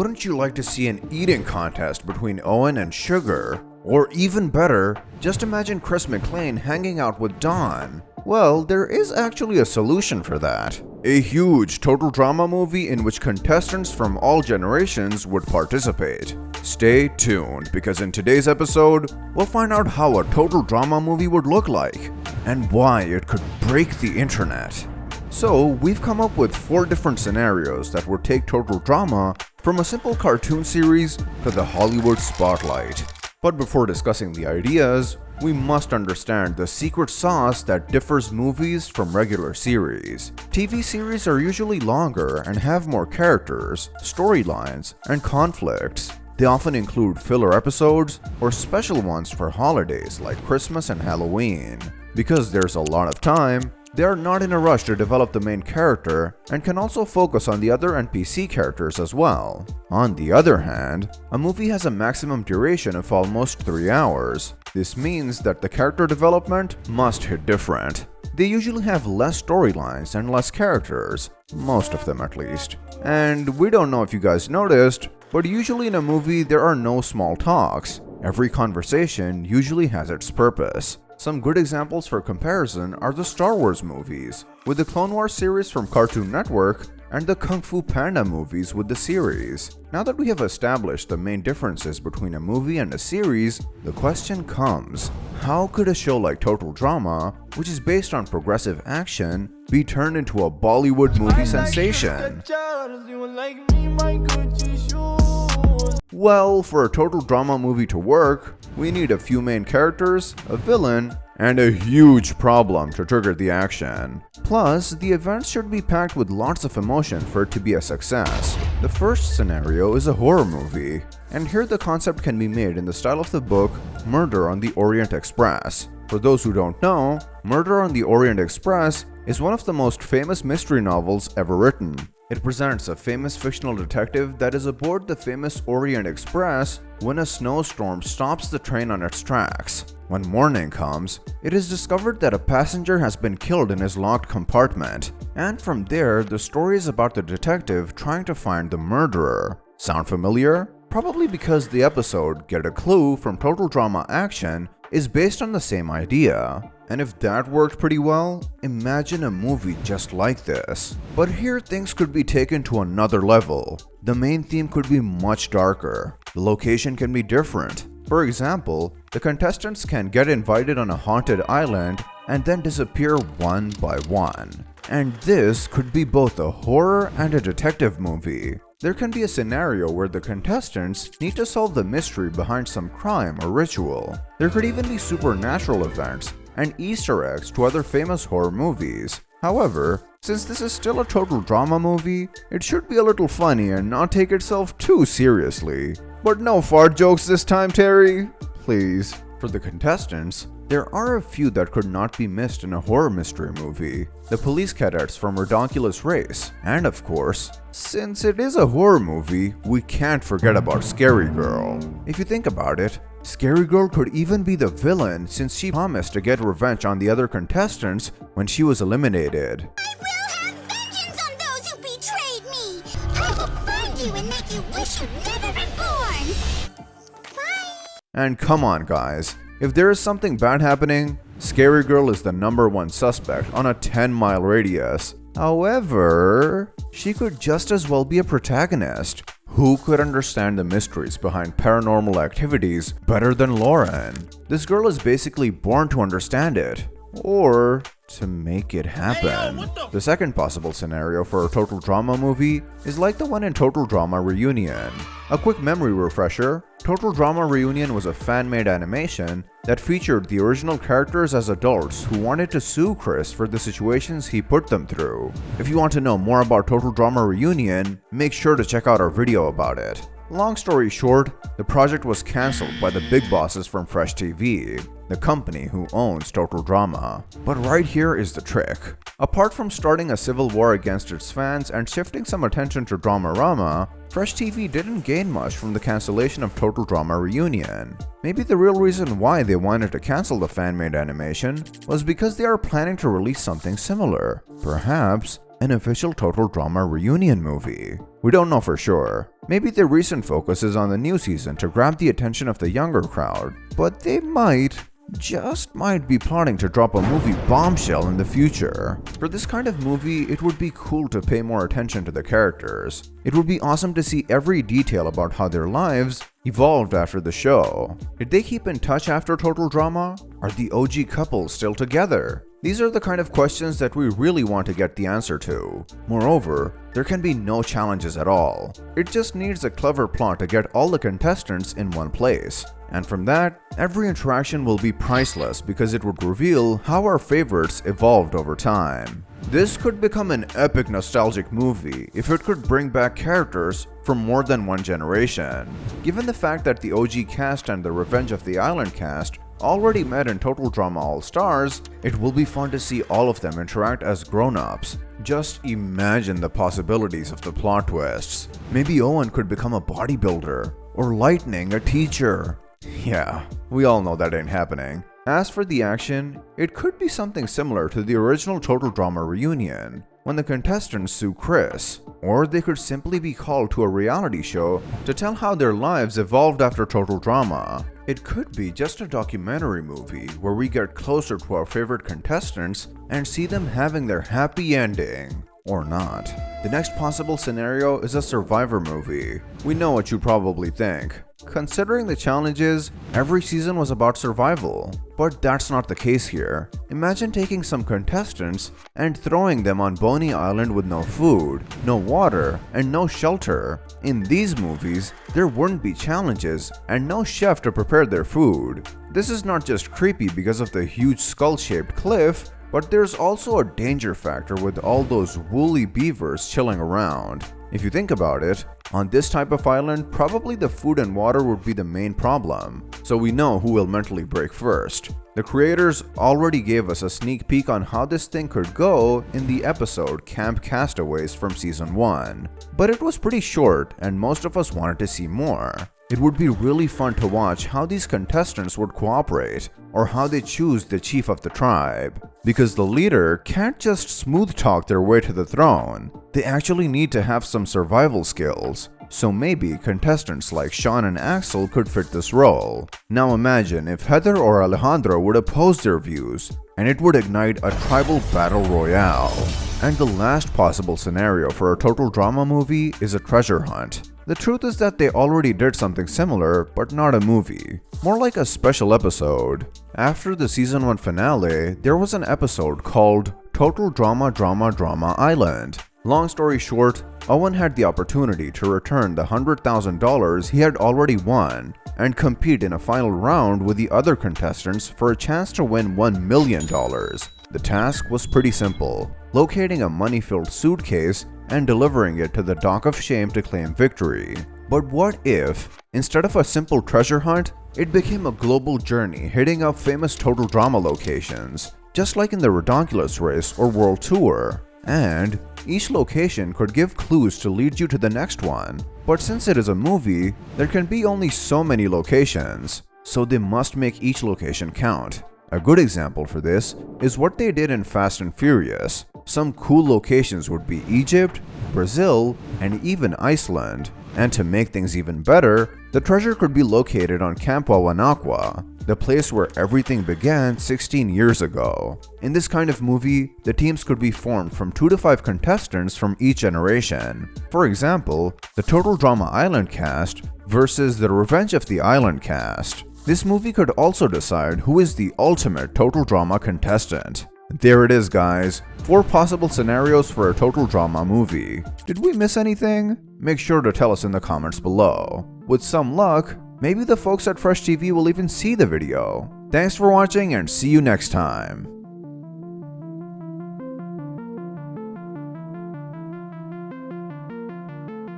Wouldn't you like to see an eating contest between Owen and Sugar? Or even better, just imagine Chris McLean hanging out with Dawn. Well, there is actually a solution for that. A huge total drama movie in which contestants from all generations would participate. Stay tuned, because in today's episode, we'll find out how a total drama movie would look like, and why it could break the internet. So, we've come up with 4 different scenarios that would take total drama from a simple cartoon series to the Hollywood spotlight. But before discussing the ideas, we must understand the secret sauce that differs movies from regular series. TV series are usually longer and have more characters, storylines, and conflicts. They often include filler episodes or special ones for holidays like Christmas and Halloween. Because there's a lot of time, they are not in a rush to develop the main character and can also focus on the other NPC characters as well. On the other hand, a movie has a maximum duration of almost 3 hours. This means that the character development must hit different. They usually have less storylines and less characters, most of them at least. And we don't know if you guys noticed, but usually in a movie there are no small talks. Every conversation usually has its purpose. Some good examples for comparison are the Star Wars movies, with the Clone Wars series from Cartoon Network, and the Kung Fu Panda movies with the series. Now that we have established the main differences between a movie and a series, the question comes, how could a show like Total Drama, which is based on progressive action, be turned into a Bollywood movie sensation? Well, for a total drama movie to work, we need a few main characters, a villain, and a huge problem to trigger the action. Plus, the events should be packed with lots of emotion for it to be a success. The first scenario is a horror movie, and here the concept can be made in the style of the book Murder on the Orient Express. For those who don't know, Murder on the Orient Express is one of the most famous mystery novels ever written. It presents a famous fictional detective that is aboard the famous Orient Express when a snowstorm stops the train on its tracks. When morning comes, it is discovered that a passenger has been killed in his locked compartment, and from there, the story is about the detective trying to find the murderer. Sound familiar? Probably because the episode Get a Clue from Total Drama Action is based on the same idea. And if that worked pretty well, imagine a movie just like this. But here things could be taken to another level. The main theme could be much darker. The location can be different. For example, the contestants can get invited on a haunted island and then disappear one by one. And this could be both a horror and a detective movie. There can be a scenario where the contestants need to solve the mystery behind some crime or ritual. There could even be supernatural events and Easter eggs to other famous horror movies. However, since this is still a total drama movie, it should be a little funny and not take itself too seriously. But no fart jokes this time, Terry. Please. For the contestants, there are a few that could not be missed in a horror mystery movie. The police cadets from Redonkulous Race, and of course, since it is a horror movie, we can't forget about Scary Girl. If you think about it, Scary Girl could even be the villain since she promised to get revenge on the other contestants when she was eliminated. I will have vengeance on those who betrayed me! I will find you and make you wish you'd never been born! Bye! And come on guys, if there is something bad happening, Scary Girl is the #1 suspect on a 10-mile radius. However, she could just as well be a protagonist. Who could understand the mysteries behind paranormal activities better than Lauren? This girl is basically born to understand it, or to make it happen. The second possible scenario for a total drama movie is like the one in Total Drama Reunion. A quick memory refresher, Total Drama Reunion was a fan-made animation that featured the original characters as adults who wanted to sue Chris for the situations he put them through. If you want to know more about Total Drama Reunion, make sure to check out our video about it. Long story short, the project was cancelled by the big bosses from Fresh TV, the company who owns Total Drama. But right here is the trick. Apart from starting a civil war against its fans and shifting some attention to Dramarama, Fresh TV didn't gain much from the cancellation of Total Drama Reunion. Maybe the real reason why they wanted to cancel the fan-made animation was because they are planning to release something similar. Perhaps an official Total Drama Reunion movie. We don't know for sure. Maybe their recent focus is on the new season to grab the attention of the younger crowd, but they just might be plotting to drop a movie bombshell in the future. For this kind of movie, it would be cool to pay more attention to the characters. It would be awesome to see every detail about how their lives evolved after the show. Did they keep in touch after Total Drama? Are the OG couple still together? These are the kind of questions that we really want to get the answer to. Moreover, there can be no challenges at all. It just needs a clever plot to get all the contestants in one place. And from that, every interaction will be priceless because it would reveal how our favorites evolved over time. This could become an epic nostalgic movie if it could bring back characters from more than one generation. Given the fact that the OG cast and the Revenge of the Island cast already met in Total Drama All-Stars, it will be fun to see all of them interact as grown-ups. Just imagine the possibilities of the plot twists. Maybe Owen could become a bodybuilder, or Lightning a teacher. Yeah, we all know that ain't happening. As for the action, it could be something similar to the original Total Drama reunion, when the contestants sue Chris, or they could simply be called to a reality show to tell how their lives evolved after Total Drama. It could be just a documentary movie where we get closer to our favorite contestants and see them having their happy ending. Or not. The next possible scenario is a Survivor movie. We know what you probably think. Considering the challenges, every season was about survival. But that's not the case here. Imagine taking some contestants and throwing them on Boney Island with no food, no water, and no shelter. In these movies, there wouldn't be challenges and no chef to prepare their food. This is not just creepy because of the huge skull-shaped cliff, but there's also a danger factor with all those woolly beavers chilling around. If you think about it, on this type of island, probably the food and water would be the main problem, so we know who will mentally break first. The creators already gave us a sneak peek on how this thing could go in the episode Camp Castaways from Season 1, but it was pretty short and most of us wanted to see more. It would be really fun to watch how these contestants would cooperate, or how they choose the chief of the tribe, because the leader can't just smooth talk their way to the throne. They actually need to have some survival skills, so maybe contestants like Sean and Axel could fit this role. Now imagine if Heather or Alejandro would oppose their views, and it would ignite a tribal battle royale. And the last possible scenario for a Total Drama movie is a treasure hunt. The truth is that they already did something similar, but not a movie. More like a special episode. After the Season 1 finale, there was an episode called Total Drama Drama Drama Island. Long story short, Owen had the opportunity to return the $100,000 he had already won and compete in a final round with the other contestants for a chance to win $1 million. The task was pretty simple: locating a money-filled suitcase and delivering it to the Dock of Shame to claim victory. But what if, instead of a simple treasure hunt, it became a global journey hitting up famous Total Drama locations, just like in the Redonkulous Race or World Tour? And each location could give clues to lead you to the next one. But since it is a movie, there can be only so many locations, so they must make each location count. A good example for this is what they did in Fast and Furious. Some cool locations would be Egypt, Brazil, and even Iceland. And to make things even better, the treasure could be located on Camp Wawanakwa, the place where everything began 16 years ago. In this kind of movie, the teams could be formed from 2 to 5 contestants from each generation. For example, the Total Drama Island cast versus the Revenge of the Island cast. This movie could also decide who is the ultimate Total Drama contestant. There it is, guys. 4 possible scenarios for a Total Drama movie. Did we miss anything? Make sure to tell us in the comments below. With some luck, maybe the folks at Fresh TV will even see the video. Thanks for watching and see you next time.